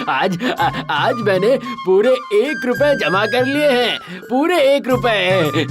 आज मैंने पूरे 1 रुपए जमा कर लिए हैं, पूरे 1 रुपए।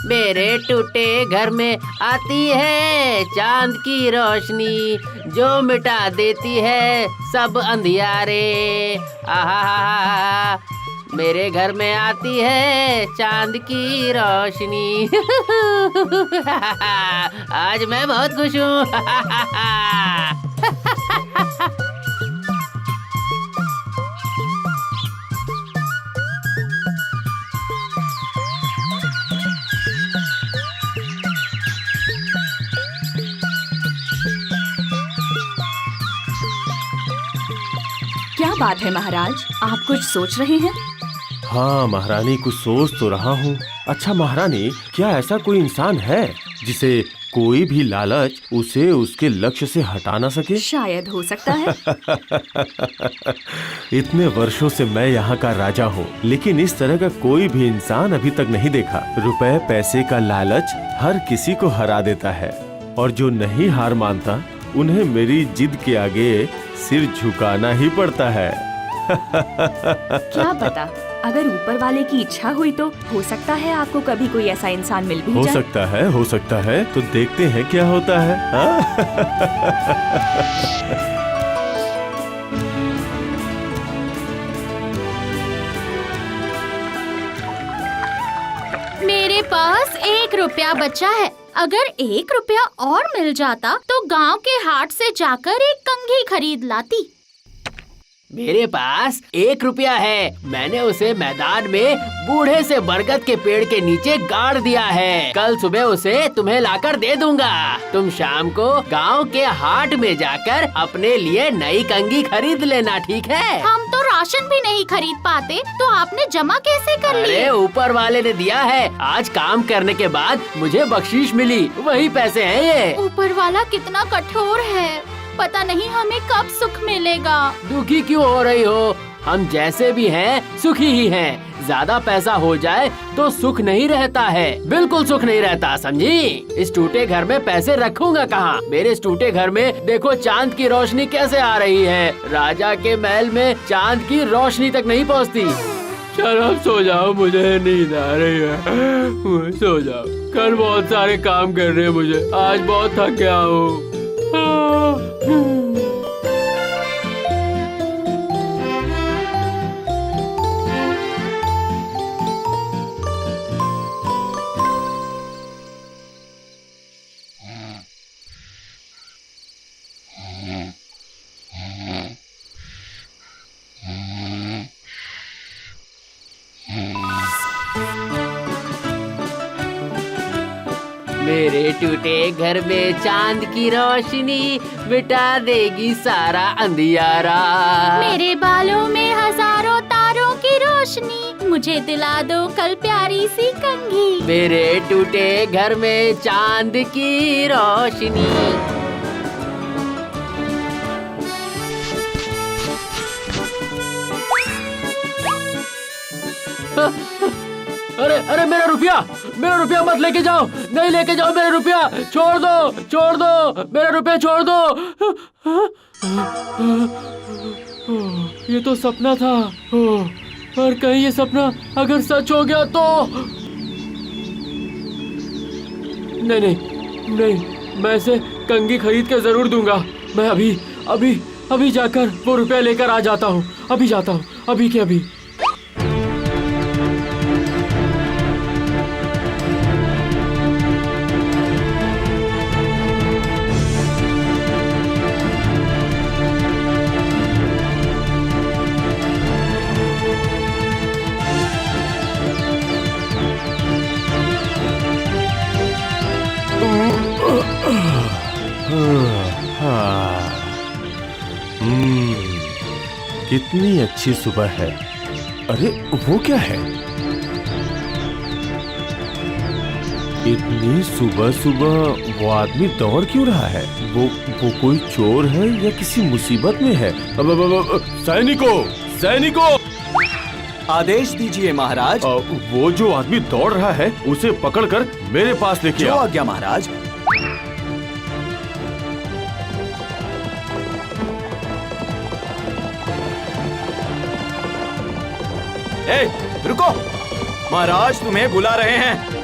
मेरे टूटे घर में आती है चांद की रोशनी, जो मिटा देती है सब अंधियारे। आहा, मेरे घर में आती है चांद की रोशनी। आज मैं बहुत खुश हूँ। क्या बात है महाराज, आप कुछ सोच रहे हैं? हाँ महारानी, कुछ सोच तो रहा हूँ। अच्छा महारानी, क्या ऐसा कोई इंसान है जिसे कोई भी लालच उसे उसके लक्ष्य से हटा ना सके? शायद हो सकता है। इतने वर्षों से मैं यहाँ का राजा हूँ, लेकिन इस तरह का कोई भी इंसान अभी तक नहीं देखा। रुपए पैसे का लालच हर किसी को हरा देता है, और जो नहीं हार मानता उन्हें मेरी जिद के आगे सिर झुकाना ही पड़ता है। क्या पता, अगर ऊपर वाले की इच्छा हुई तो हो सकता है आपको कभी कोई ऐसा इंसान मिल भी जाए। हो सकता है, तो देखते हैं क्या होता है। मेरे पास 1 रुपया बचा है। अगर 1 रुपया और मिल जाता तो गांव के हाट से जाकर एक कंघी खरीद लाती। मेरे पास 1 रुपया है, मैंने उसे मैदान में बूढ़े से बरगद के पेड़ के नीचे गाड़ दिया है। कल सुबह उसे तुम्हें लाकर दे दूंगा। तुम शाम को गांव के हाट में जाकर अपने लिए नई कंघी खरीद लेना, ठीक है? हम तो राशन भी नहीं खरीद पाते, तो आपने जमा कैसे कर ली? अरे ऊपर वाले ने दिया है। आज काम करने के बाद मुझे बख्शीश मिली, वही पैसे हैं ये। ऊपर वाला कितना कठोर है, पता नहीं हमें कब सुख मिलेगा। दुखी क्यों हो रही हो? हम जैसे भी हैं सुखी ही हैं। ज्यादा पैसा हो जाए तो सुख नहीं रहता है, बिल्कुल सुख नहीं रहता, समझी? इस टूटे घर में पैसे रखूंगा कहाँ? मेरे इस टूटे घर में देखो चांद की रोशनी कैसे आ रही है। राजा के महल में चांद की रोशनी तक नहीं पहुँचती। चलो अब सो जाओ, मुझे नींद आ रही है। सो जाओ, कल बहुत सारे काम करने हैं मुझे, आज बहुत थक गया हूँ। मेरे टूटे घर में चांद की रोशनी मिटा देगी सारा अंधियारा। मेरे बालों में हजारों तारों की रोशनी, मुझे दिला दो कल प्यारी सी कंघी। मेरे टूटे घर में चांद की रोशनी। अरे अरे मेरा रुपया मत लेके जाओ, नहीं लेके जाओ मेरा रुपया, छोड़ दो मेरा रुपया छोड़ दो। ये तो सपना था, और कहीं ये सपना अगर सच हो गया तो नहीं, मैं इसे कंघी खरीद के जरूर दूंगा। मैं अभी जाकर वो रुपया लेकर आ जाता हूँ, अभी जाता हूँ, अभी के अभी। कितनी अच्छी सुबह है। अरे वो क्या है? इतनी सुबह सुबह वो आदमी दौड़ क्यों रहा है? वो कोई चोर है या किसी मुसीबत में है? सैनिकों, सैनिकों! आदेश दीजिए महाराज। वो जो आदमी दौड़ रहा है उसे पकड़कर मेरे पास लेके जो आओ। आज्ञा महाराज। ए, रुको, महाराज तुम्हें बुला रहे हैं।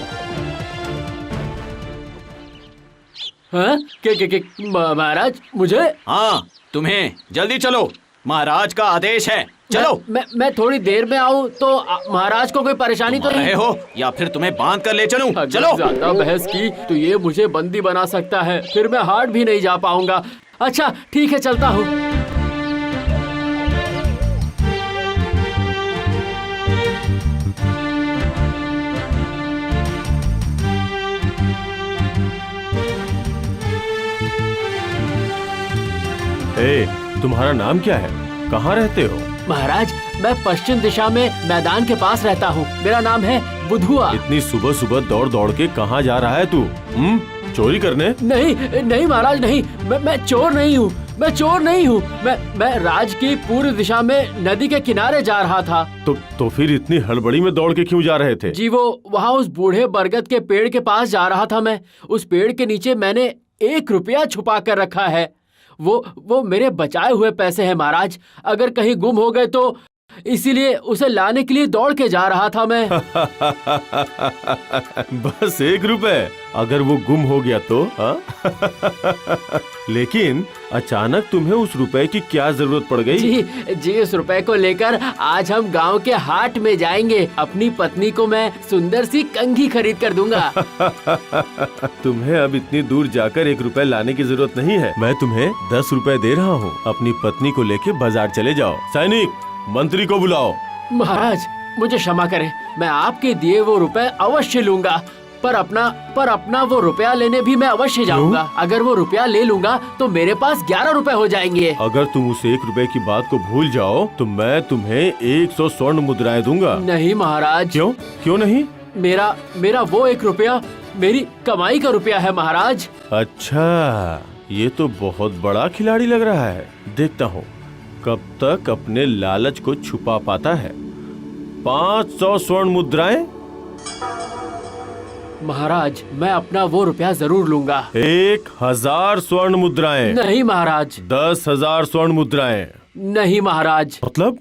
हाँ? के महाराज मुझे? हाँ तुम्हें, जल्दी चलो, महाराज का आदेश है। चलो। मैं थोड़ी देर में आऊँ तो महाराज को कोई परेशानी तो रहे नहीं हो या फिर तुम्हें बांध कर ले चलूं? अगर चलो। ज्यादा बहस की तो ये मुझे बंदी बना सकता है, फिर मैं हाट भी नहीं जा पाऊंगा। अच्छा ठीक है, चलता हूँ। तुम्हारा नाम क्या है? कहाँ रहते हो? महाराज मैं पश्चिम दिशा में मैदान के पास रहता हूँ। मेरा नाम है बुधुआ। इतनी सुबह सुबह दौड़ दौड़ के कहाँ जा रहा है तू? चोरी करने? नहीं नहीं महाराज नहीं, मैं चोर नहीं हूँ, मैं चोर नहीं हूँ। मैं राज की पूर्व दिशा में नदी के किनारे जा रहा था। तो फिर इतनी हड़बड़ी में दौड़ के क्यों जा रहे थे? जी वो वहाँ उस बूढ़े बरगद के पेड़ के पास जा रहा था मैं। उस पेड़ के नीचे मैंने 1 रुपया छुपा कर रखा है। वो मेरे बचाए हुए पैसे हैं महाराज। अगर कहीं गुम हो गए तो इसीलिए उसे लाने के लिए दौड़ के जा रहा था मैं। बस 1 रुपए? अगर वो गुम हो गया तो? लेकिन अचानक तुम्हें उस रुपए की क्या जरूरत पड़ गई? जी उस रुपए को लेकर आज हम गांव के हाट में जाएंगे। अपनी पत्नी को मैं सुंदर सी कंघी खरीद कर दूंगा। तुम्हें अब इतनी दूर जाकर 1 रुपए लाने की जरूरत नहीं है। मैं तुम्हें 10 रुपए दे रहा हूँ। अपनी पत्नी को लेके बाजार चले जाओ। सैनिक, मंत्री को बुलाओ। महाराज मुझे क्षमा करें, मैं आपके दिए वो रुपए अवश्य लूंगा, पर अपना वो रुपया लेने भी मैं अवश्य जाऊंगा। अगर वो रुपया ले लूंगा तो मेरे पास 11 रुपए हो जाएंगे। अगर तुम उस 1 रुपए की बात को भूल जाओ तो मैं तुम्हें 100 स्वर्ण मुद्राएं दूंगा। नहीं महाराज। क्यों नहीं? मेरा वो 1 रुपया मेरी कमाई का रुपया है महाराज। अच्छा, ये तो बहुत बड़ा खिलाड़ी लग रहा है। देखता हूँ कब तक अपने लालच को छुपा पाता है। 500 स्वर्ण मुद्राएं? महाराज मैं अपना वो रुपया जरूर लूंगा। 1000 स्वर्ण मुद्राएं? नहीं महाराज। 10,000 स्वर्ण मुद्राएं? नहीं महाराज। मतलब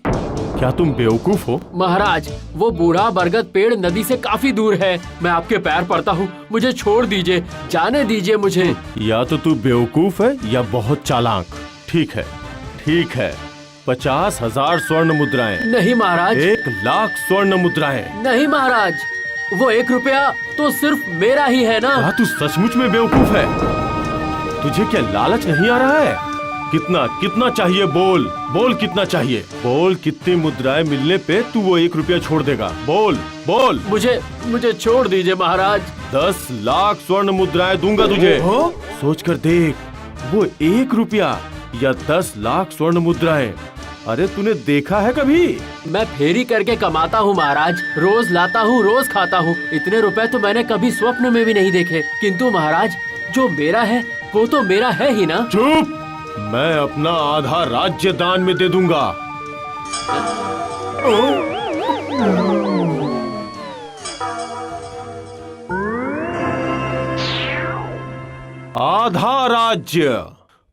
क्या तुम बेवकूफ हो? महाराज वो बूढ़ा बरगद पेड़ नदी से काफी दूर है। मैं आपके पैर पड़ता हूँ, मुझे छोड़ दीजिए, जाने दीजिए मुझे। या तो तू बेवकूफ है या बहुत चालाक। ठीक है 50,000 स्वर्ण मुद्राएं? नहीं महाराज। 1,00,000 स्वर्ण मुद्राएं? नहीं महाराज, वो 1 रुपया तो सिर्फ मेरा ही है ना। तू सचमुच में बेवकूफ है। तुझे क्या लालच नहीं आ रहा है? कितना चाहिए? बोल कितना चाहिए? बोल, कितनी मुद्राएं मिलने पे तू वो 1 रुपया छोड़ देगा? बोल। मुझे छोड़ दीजिए महाराज। 10,00,000 स्वर्ण मुद्राएं दूंगा तुझे। सोच कर देख, वो 1 रुपया या 10,00,000 स्वर्ण मुद्राएं। अरे तूने देखा है कभी? मैं फेरी करके कमाता हूँ महाराज, रोज लाता हूँ, रोज खाता हूँ। इतने रुपए तो मैंने कभी स्वप्न में भी नहीं देखे। किंतु महाराज जो मेरा है वो तो मेरा है ही ना। चुप! मैं अपना आधा राज्य दान में दे दूंगा। आधा राज्य,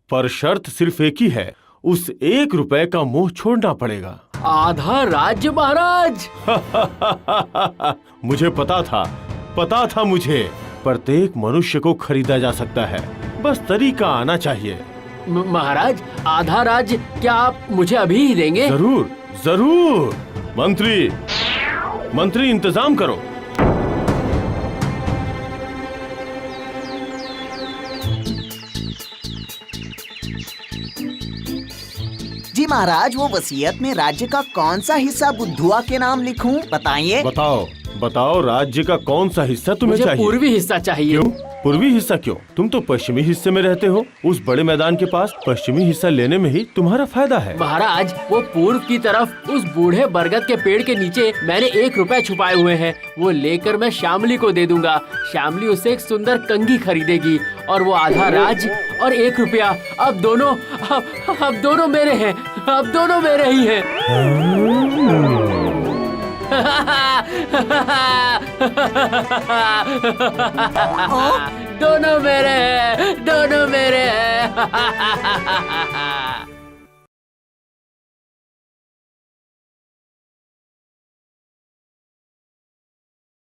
पर शर्त सिर्फ एक ही है, उस 1 रुपए का मोह छोड़ना पड़ेगा। आधा राज्य महाराज? मुझे पता था मुझे। प्रत्येक मनुष्य को खरीदा जा सकता है, बस तरीका आना चाहिए। महाराज आधा राज्य क्या आप मुझे अभी ही देंगे? जरूर। मंत्री इंतजाम करो। जी महाराज, वो वसीयत में राज्य का कौन सा हिस्सा बुद्धुआ के नाम लिखूं? बताइए। बताओ राज्य का कौन सा हिस्सा तुम्हें मुझे चाहिए? पूर्वी हिस्सा चाहिए। पूर्वी हिस्सा क्यों? तुम तो पश्चिमी हिस्से में रहते हो। उस बड़े मैदान के पास पश्चिमी हिस्सा लेने में ही तुम्हारा फायदा है। महाराज, वो पूर्व की तरफ उस बूढ़े बरगद के पेड़ के नीचे मैंने 1 रुपया छुपाए हुए हैं। वो लेकर मैं श्यामली को दे दूंगा। श्यामली उसे एक सुंदर कंघी खरीदेगी और वो आधा राज और 1 रुपया अब दोनों मेरे हैं। अब दोनों मेरे ही हैं। दोनों मेरे हैं।